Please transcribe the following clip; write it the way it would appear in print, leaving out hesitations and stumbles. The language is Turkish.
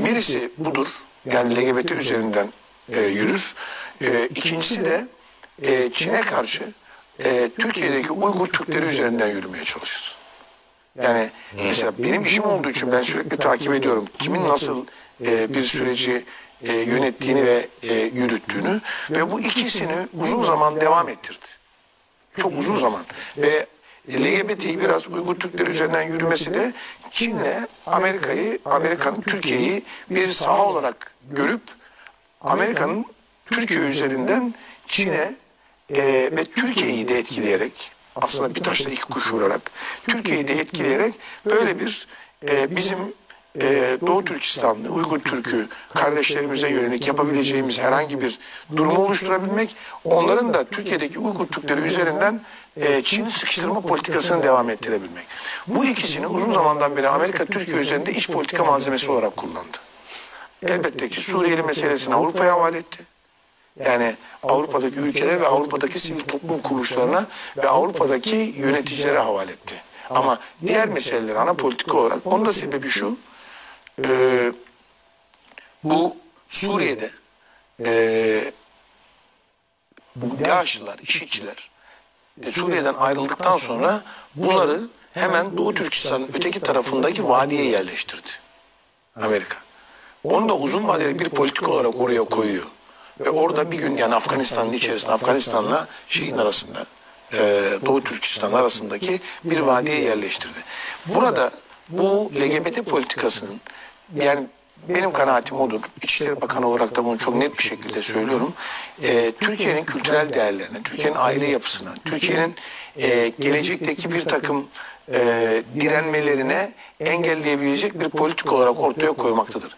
Birisi budur. Yani LGBT üzerinden yürür. İkincisi de Çin'e karşı Türkiye'deki Uygur Türkleri üzerinden yürümeye çalışır. Yani mesela benim işim olduğu için ben sürekli takip ediyorum. Kimin nasıl bir süreci yönettiğini ve yürüttüğünü ve bu ikisini uzun zaman devam ettirdi. Çok uzun zaman. Ve LGBT'yi biraz Uygur Türkleri üzerinden yürümesi de Çin'le Amerika'nın Türkiye'yi bir saha olarak görüp Amerika'nın Türkiye üzerinden Çin'e ve Türkiye'yi de etkileyerek aslında bir taşla iki kuş vurarak Türkiye'yi de etkileyerek böyle bir bizim Doğu Türkistanlı, Uygur Türk'ü kardeşlerimize yönelik yapabileceğimiz herhangi bir durumu oluşturabilmek, onların da Türkiye'deki Uygur Türkleri üzerinden Çin'i sıkıştırma politikasını devam ettirebilmek. Bu ikisini uzun zamandan beri Amerika Türkiye üzerinde iç politika malzemesi olarak kullandı. Elbette ki Suriyeli meselesini Avrupa'ya havale etti. Yani Avrupa'daki ülkeler ve Avrupa'daki sivil toplum kuruluşlarına ve Avrupa'daki yöneticilere havale etti. Ama diğer meseleler ana politika olarak, onun da sebebi şu, bu Suriye'de DAEŞ'liler, IŞİD'çiler Suriye'den ayrıldıktan sonra bunları hemen Doğu Türkistan'ın öteki tarafındaki vadiye yerleştirdi Amerika. Onu da uzun vadeli bir politika olarak oraya koyuyor. Ve orada bir gün, yani Afganistan'ın içerisinde, Afganistan'la şeyin arasında, Doğu Türkistan arasındaki bir vadiye yerleştirdi. Burada bu LGBT politikasının, yani benim kanaatim odur, İçişleri Bakanı olarak da bunu çok net bir şekilde söylüyorum, Türkiye'nin kültürel değerlerine, Türkiye'nin aile yapısına, Türkiye'nin gelecekteki bir takım direnmelerine engelleyebilecek bir politika olarak ortaya koymaktadır.